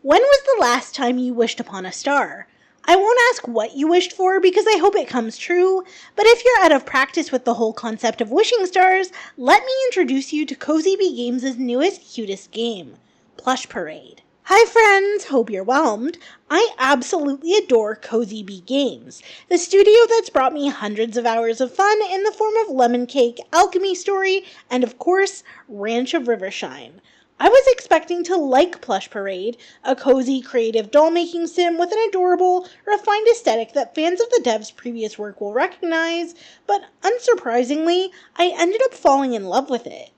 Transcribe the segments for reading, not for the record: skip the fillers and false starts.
When was the last time you wished upon a star? I won't ask what you wished for because I hope it comes true, but if you're out of practice with the whole concept of wishing stars, let me introduce you to Cozy Bee Games' newest, cutest game, Plush Parade. Hi friends, hope you're whelmed. I absolutely adore Cozy Bee Games, the studio that's brought me hundreds of hours of fun in the form of Lemon Cake, Alchemy Story, and of course, Ranch of Rivershine. I was expecting to like Plush Parade, a cozy, creative doll-making sim with an adorable, refined aesthetic that fans of the dev's previous work will recognize, but unsurprisingly, I ended up falling in love with it.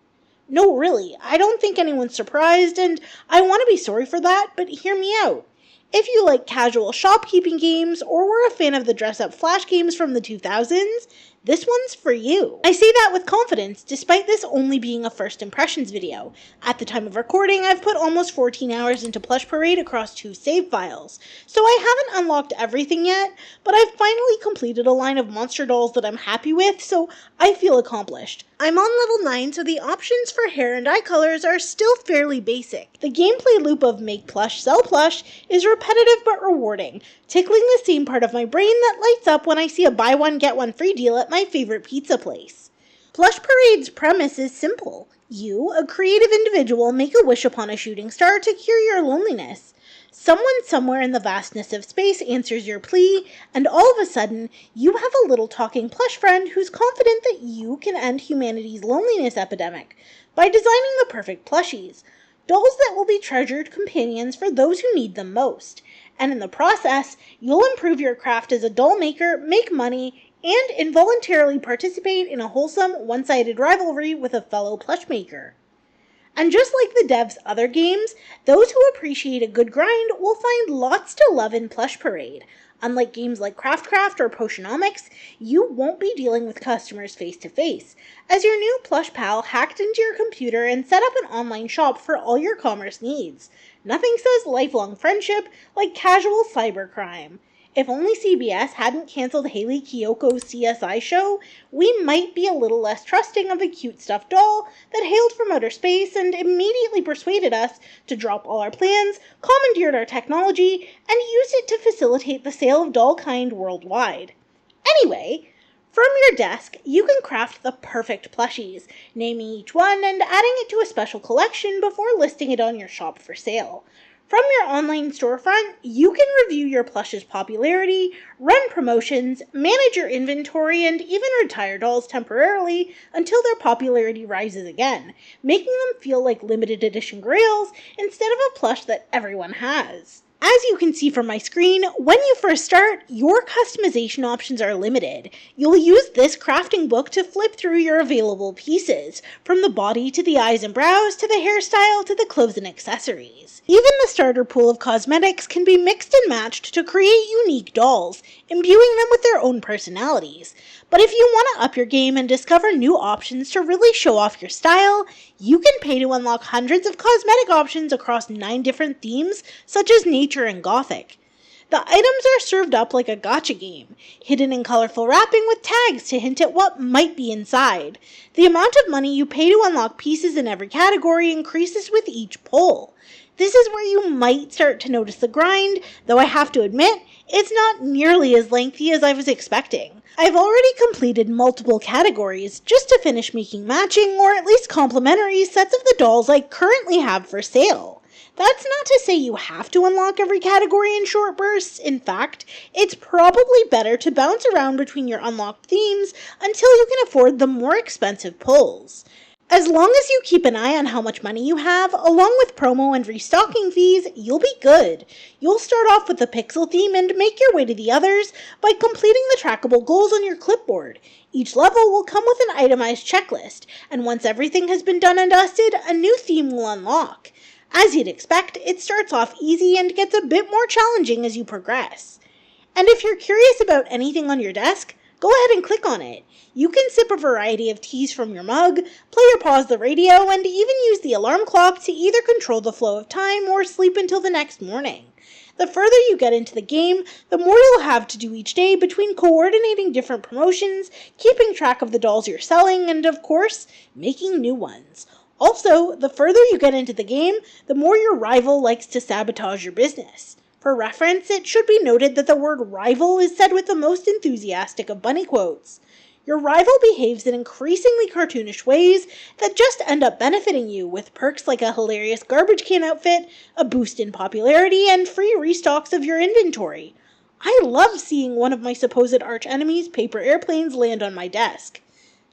No, really, I don't think anyone's surprised, and I want to be sorry for that, but hear me out. If you like casual shopkeeping games, or were a fan of the dress-up flash games from the 2000s, this one's for you. I say that with confidence, despite this only being a first impressions video. At the time of recording, I've put almost 14 hours into Plush Parade across 2 save files, so I haven't unlocked everything yet, but I've finally completed a line of monster dolls that I'm happy with, so I feel accomplished. I'm on level 9, so the options for hair and eye colors are still fairly basic. The gameplay loop of make plush, sell plush is repetitive but rewarding, tickling the same part of my brain that lights up when I see a buy one get one free deal at my favorite pizza place. Plush Parade's premise is simple. You, a creative individual, make a wish upon a shooting star to cure your loneliness. Someone somewhere in the vastness of space answers your plea, and all of a sudden, you have a little talking plush friend who's confident that you can end humanity's loneliness epidemic by designing the perfect plushies, dolls that will be treasured companions for those who need them most. And in the process, you'll improve your craft as a doll maker, make money, and involuntarily participate in a wholesome, one-sided rivalry with a fellow plush maker. And just like the dev's other games, those who appreciate a good grind will find lots to love in Plush Parade. Unlike games like Craft or Potionomics, you won't be dealing with customers face-to-face, as your new plush pal hacked into your computer and set up an online shop for all your commerce needs. Nothing says lifelong friendship like casual cybercrime. If only CBS hadn't canceled Hayley Kiyoko's CSI show, we might be a little less trusting of a cute stuffed doll that hailed from outer space and immediately persuaded us to drop all our plans, commandeered our technology, and use it to facilitate the sale of doll kind worldwide. Anyway, from your desk, you can craft the perfect plushies, naming each one and adding it to a special collection before listing it on your shop for sale. From your online storefront, you can review your plush's popularity, run promotions, manage your inventory, and even retire dolls temporarily until their popularity rises again, making them feel like limited edition grails instead of a plush that everyone has. As you can see from my screen, when you first start, your customization options are limited. You'll use this crafting book to flip through your available pieces, from the body to the eyes and brows to the hairstyle to the clothes and accessories. Even the starter pool of cosmetics can be mixed and matched to create unique dolls, imbuing them with their own personalities. But if you want to up your game and discover new options to really show off your style, you can pay to unlock hundreds of cosmetic options across 9 different themes, such as nature and gothic. The items are served up like a gacha game, hidden in colorful wrapping with tags to hint at what might be inside. The amount of money you pay to unlock pieces in every category increases with each pull. This is where you might start to notice the grind, though I have to admit, it's not nearly as lengthy as I was expecting. I've already completed multiple categories just to finish making matching or at least complementary sets of the dolls I currently have for sale. That's not to say you have to unlock every category in short bursts. In fact, it's probably better to bounce around between your unlocked themes until you can afford the more expensive pulls. As long as you keep an eye on how much money you have, along with promo and restocking fees, you'll be good. You'll start off with the pixel theme and make your way to the others by completing the trackable goals on your clipboard. Each level will come with an itemized checklist, and once everything has been done and dusted, a new theme will unlock. As you'd expect, it starts off easy and gets a bit more challenging as you progress. And if you're curious about anything on your desk, go ahead and click on it. You can sip a variety of teas from your mug, play or pause the radio, and even use the alarm clock to either control the flow of time or sleep until the next morning. The further you get into the game, the more you'll have to do each day between coordinating different promotions, keeping track of the dolls you're selling, and of course, making new ones. Also, the further you get into the game, the more your rival likes to sabotage your business. For reference, it should be noted that the word rival is said with the most enthusiastic of bunny quotes. Your rival behaves in increasingly cartoonish ways that just end up benefiting you, with perks like a hilarious garbage can outfit, a boost in popularity, and free restocks of your inventory. I love seeing one of my supposed arch-enemies' paper airplanes land on my desk.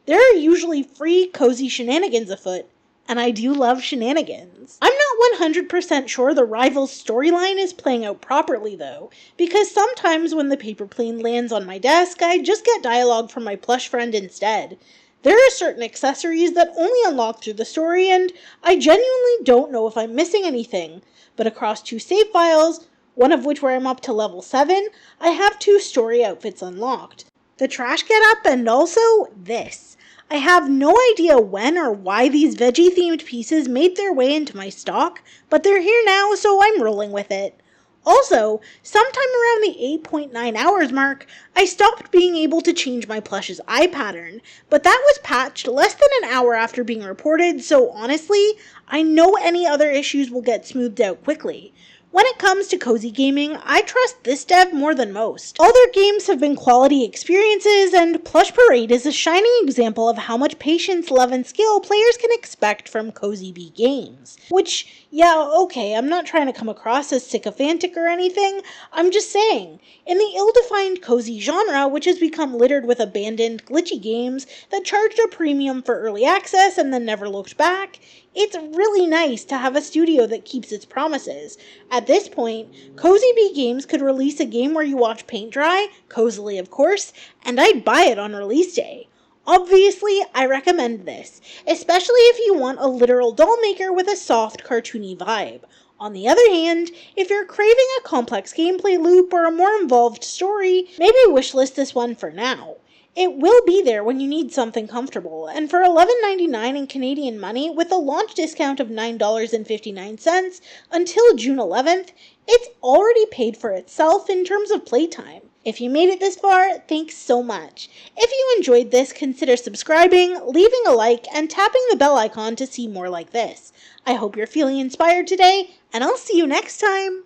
There are usually free, cozy shenanigans afoot, and I do love shenanigans. I'm not 100% sure the rival's storyline is playing out properly though, because sometimes when the paper plane lands on my desk, I just get dialogue from my plush friend instead. There are certain accessories that only unlock through the story, and I genuinely don't know if I'm missing anything, but across 2 save files, one of which where I'm up to level 7, I have 2 story outfits unlocked. The trash get up and also this. I have no idea when or why these veggie-themed pieces made their way into my stock, but they're here now, so I'm rolling with it. Also, sometime around the 8.9 hours mark, I stopped being able to change my plush's eye pattern, but that was patched less than an hour after being reported, so honestly, I know any other issues will get smoothed out quickly. When it comes to cozy gaming, I trust this dev more than most. All their games have been quality experiences, and Plush Parade is a shining example of how much patience, love, and skill players can expect from Cozy Bee games. Which, yeah, okay, I'm not trying to come across as sycophantic or anything, I'm just saying, in the ill-defined cozy genre, which has become littered with abandoned, glitchy games that charged a premium for early access and then never looked back, it's really nice to have a studio that keeps its promises. At this point, Cozy Bee Games could release a game where you watch paint dry, cozily of course, and I'd buy it on release day. Obviously, I recommend this, especially if you want a literal doll maker with a soft, cartoony vibe. On the other hand, if you're craving a complex gameplay loop or a more involved story, maybe wishlist this one for now. It will be there when you need something comfortable, and for $11.99 in Canadian money with a launch discount of $9.59 until June 11th, it's already paid for itself in terms of playtime. If you made it this far, thanks so much. If you enjoyed this, consider subscribing, leaving a like, and tapping the bell icon to see more like this. I hope you're feeling inspired today, and I'll see you next time!